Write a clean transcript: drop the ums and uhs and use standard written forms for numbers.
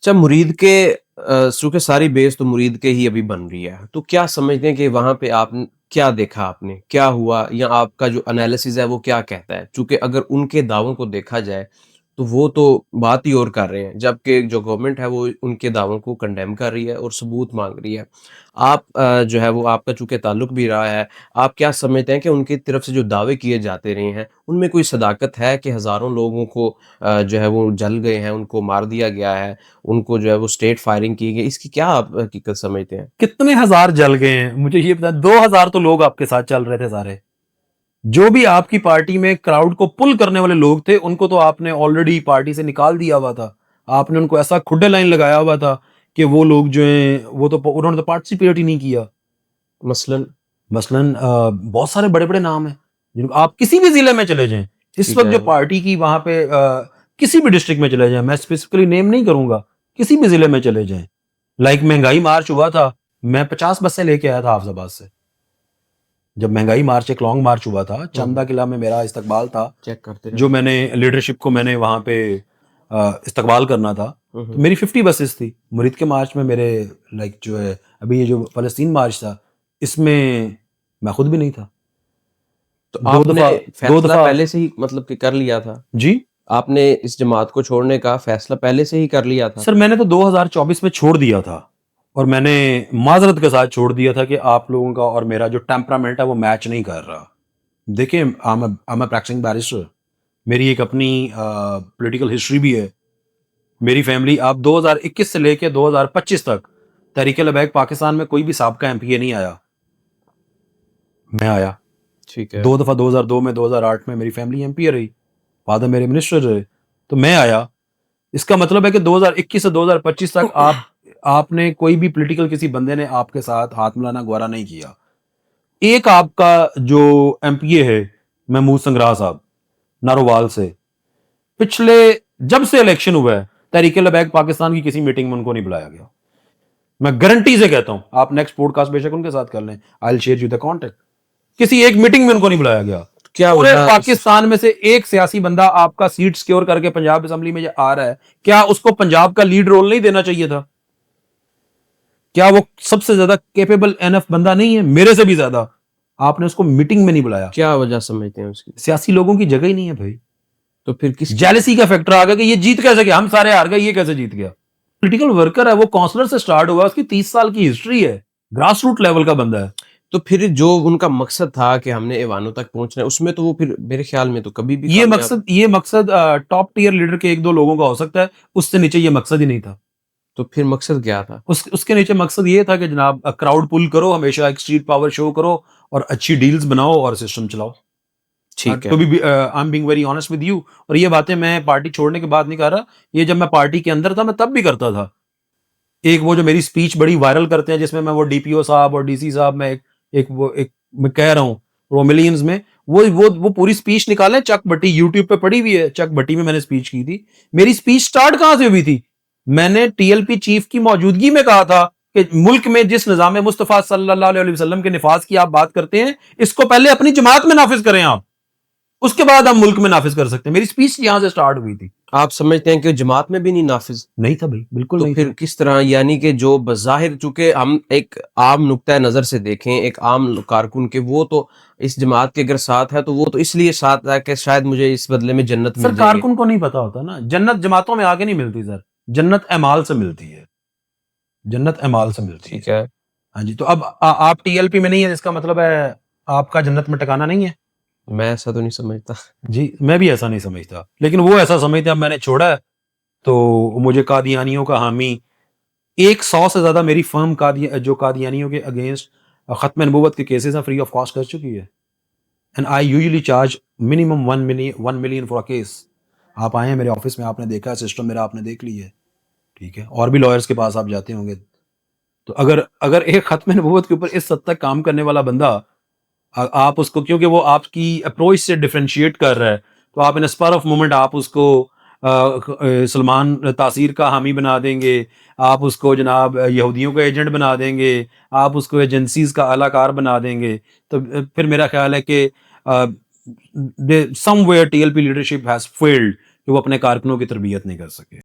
اچھا مرید کے چونکہ ساری بیس تو مرید کے ہی ابھی بن رہی ہے، تو کیا سمجھتے ہیں کہ وہاں پہ کیا دیکھا آپ نے؟ کیا ہوا یا آپ کا جو انالیسس ہے وہ کیا کہتا ہے؟ چونکہ اگر ان کے دعووں کو دیکھا جائے تو وہ تو بات ہی اور کر رہے ہیں، جبکہ جو گورنمنٹ ہے وہ ان کے دعووں کو کنڈیم کر رہی ہے اور ثبوت مانگ رہی ہے۔ آپ جو ہے وہ آپ کا چونکہ تعلق بھی رہا ہے، آپ کیا سمجھتے ہیں کہ ان کی طرف سے جو دعوے کیے جاتے رہے ہیں، ان میں کوئی صداقت ہے کہ ہزاروں لوگوں کو جو ہے وہ جل گئے ہیں، ان کو مار دیا گیا ہے، ان کو جو ہے وہ اسٹیٹ فائرنگ کی گئی، اس کی کیا آپ حقیقت سمجھتے ہیں؟ کتنے ہزار جل گئے ہیں مجھے یہ بتا؟ 2,000 تو لوگ آپ کے ساتھ چل رہے تھے سارے، جو بھی آپ کی پارٹی میں کراؤڈ کو پل کرنے والے لوگ تھے ان کو تو آپ نے آلریڈی پارٹی سے نکال دیا ہوا تھا. آپ نے ان کو ایسا کھڈے لائن لگایا ہوا تھا کہ وہ لوگ جو ہیں وہ تو انہوں نے تو پارٹیسپیٹ ہی نہیں کیا. مثلاً مثلاً بہت سارے بڑے بڑے نام ہیں جن کو آپ کسی بھی ضلع میں چلے جائیں اس ٹھیک وقت ہے، جو پارٹی کی وہاں پہ کسی بھی ڈسٹرکٹ میں چلے جائیں، میں اسپیسیفکلی نیم نہیں کروں گا، کسی بھی ضلع میں چلے جائیں، لائک مہنگائی مارچ ہوا تھا، میں 50 بسیں لے کے آیا تھا حافظ آباد سے. جب مہنگائی مارچ ایک لانگ مارچ ہوا تھا، چندہ قلعہ میں میرا استقبال تھا، چیک کرتے جو رہیں. میں نے لیڈرشپ کو میں نے وہاں پہ استقبال کرنا تھا، تو میری 50 بسز تھی. مرید کے مارچ میں میرے لائک جو ہے ابھی یہ جو فلسطین مارچ تھا اس میں میں خود بھی نہیں تھا. تو دو آپ نے دفعہ دو فیصلہ دفعہ پہلے سے ہی مطلب کہ کر لیا تھا؟ جی آپ نے اس جماعت کو چھوڑنے کا فیصلہ پہلے سے ہی کر لیا تھا؟ سر، میں نے تو 2024 میں چھوڑ دیا تھا، اور میں نے معذرت کے ساتھ چھوڑ دیا تھا کہ آپ لوگوں کا اور میرا جو ٹیمپرامنٹ ہے وہ میچ نہیں کر رہا. دیکھیں I'm a practicing barrister، میری ایک اپنی پولیٹیکل ہسٹری بھی ہے. میری فیملی آپ 2021 سے لے کے 2025 تک تحریک لبیک پاکستان میں کوئی بھی سابقہ ایم پی اے نہیں آیا، میں آیا. ٹھیک ہے. 2 دفعہ 2002 میں 2008 میں میری فیملی ایم پی اے رہی، فادر میرے منسٹر رہے، تو میں آیا. اس کا مطلب ہے کہ 2021 سے 2025 تک آپ نے کوئی بھی پولیٹیکل کسی بندے نے آپ کے ساتھ ہاتھ ملانا گوارا نہیں کیا. ایک آپ کا جو ایم پی اے ہے محمود سنگراہ صاحب نارووال سے، پچھلے جب سے الیکشن ہوا ہے تحریک لبیک پاکستان کی کسی میٹنگ میں ان کو نہیں بلایا گیا. میں گارنٹی سے کہتا ہوں، آپ نیکسٹ پوڈ کاسٹ بے شک ان کے ساتھ کر لیں، I will share you the contact. کسی ایک میٹنگ میں ان کو نہیں بلایا گیا. کیا پورے وجہ؟ پاکستان میں سے ایک سیاسی بندہ آپ کا سیٹ سیکیور کر کے پنجاب اسمبلی میں آ رہا ہے، کیا اس کو پنجاب کا لیڈ رول نہیں دینا چاہیے تھا؟ کیا وہ سب سے زیادہ کیپیبل انف بندہ نہیں ہے؟ میرے سے بھی زیادہ. آپ نے اس کو میٹنگ میں نہیں بلایا. کیا وجہ سمجھتے ہیں اس کی؟ سیاسی لوگوں کی جگہ ہی نہیں ہے بھائی. تو پھر کس کی؟ جیلسی کا فیکٹر آ گیا کہ یہ جیت کیسے گیا، ہم سارے ہار گئے، یہ کیسے جیت گیا. پولیٹیکل ورکر ہے وہ، کونسلر سے سٹارٹ ہوا، اس کی 30 سال کی ہسٹری ہے، گراس روٹ لیول کا بندہ ہے. تو پھر جو ان کا مقصد تھا کہ ہم نے ایوانوں تک پہنچنا ہے، اس میں تو وہ پھر میرے خیال میں تو کبھی بھی کامیاب. یہ مقصد ٹاپ ٹیئر لیڈر کے ایک دو لوگوں کا ہو سکتا ہے، اس سے نیچے یہ مقصد ہی نہیں تھا. تو پھر مقصد کیا تھا؟ اس کے نیچے مقصد یہ تھا کہ جناب کراؤڈ پل کرو، ہمیشہ ایک اسٹریٹ پاور شو کرو اور اچھی ڈیلز بناؤ اور سسٹم چلاؤ. ٹھیک ہے. تو بھی I am being very honest with you, اور یہ باتیں میں پارٹی چھوڑنے کے بعد نہیں کر رہا، یہ جب میں پارٹی کے اندر تھا میں تب بھی کرتا تھا. ایک وہ جو میری سپیچ بڑی وائرل کرتے ہیں جس میں وہ ڈی پی او صاحب اور ڈی سی صاحب میں میں کہہ رہا ہوں وہ ملینز میں وہ پوری سپیچ نکالیں، چک بٹی یوٹیوب پہ پڑی ہوئی ہے، چک بٹی میں میں نے سپیچ کی تھی. میری سپیچ سٹارٹ کہاں سے ہوئی تھی؟ میں نے ٹی ایل پی چیف کی موجودگی میں کہا تھا کہ ملک میں جس نظام مصطفیٰ صلی اللہ علیہ وسلم کے نفاذ کی آپ بات کرتے ہیں، اس کو پہلے اپنی جماعت میں نافذ کریں آپ، اس کے بعد ہم ملک میں نافذ کر سکتے ہیں. میری سپیچ یہاں سے سٹارٹ ہوئی تھی. آپ سمجھتے ہیں کہ جماعت میں بھی نہیں نافذ؟ نہیں تھا بھائی، بالکل تو نہیں پھر تھا. کس طرح، یعنی کہ جو بظاہر چونکہ ہم ایک عام نقطۂ نظر سے دیکھیں، ایک عام کارکن کے وہ تو اس جماعت کے اگر ساتھ ہے تو وہ تو اس لیے ساتھ ہے کہ شاید مجھے اس بدلے میں جنت سر مل جائے گی. کارکن کو نہیں پتا ہوتا نا، جنت جماعتوں میں آگے نہیں ملتی سر، جنت اعمال سے ملتی ہے، جنت اعمال سے ملتی ہے. ٹھیک ہے. ہاں جی. تو اب آپ ٹی ایل پی میں نہیں ہے، اس کا مطلب ہے آپ کا جنت میں ٹکانا نہیں ہے. میں ایسا تو نہیں سمجھتا. جی میں بھی ایسا نہیں سمجھتا، لیکن وہ ایسا سمجھتے ہیں. اب میں نے چھوڑا ہے تو مجھے قادیانیوں کا حامی، 100 سے زیادہ میری فرم جو قادیانیوں کے اگینسٹ ختم نبوت کے کیسز ہیں فری آف کاسٹ کر چکی ہے. And I usually charge minimum 1 million for case. آپ آئے ہیں میرے آفس میں، آپ نے دیکھا ہے سسٹم میرا، آپ نے دیکھ لی ہے. ٹھیک ہے، اور بھی لائرس کے پاس آپ جاتے ہوں گے. تو اگر ایک ختم نبوت کے اوپر اس حد تک کام کرنے والا بندہ، آپ اس کو، کیونکہ وہ آپ کی اپروچ سے ڈفرینشیٹ کر رہا ہے، تو آپ ان اسپر آف مومنٹ آپ اس کو سلمان تاثیر کا حامی بنا دیں گے، آپ اس کو جناب یہودیوں کا ایجنٹ بنا دیں گے، آپ اس کو ایجنسیز کا اعلی کار بنا دیں گے. تو پھر میرا خیال ہے کہ somewhere T L P leadership has failed کہ وہ اپنے کارکنوں کی تربیت نہیں کر سکے.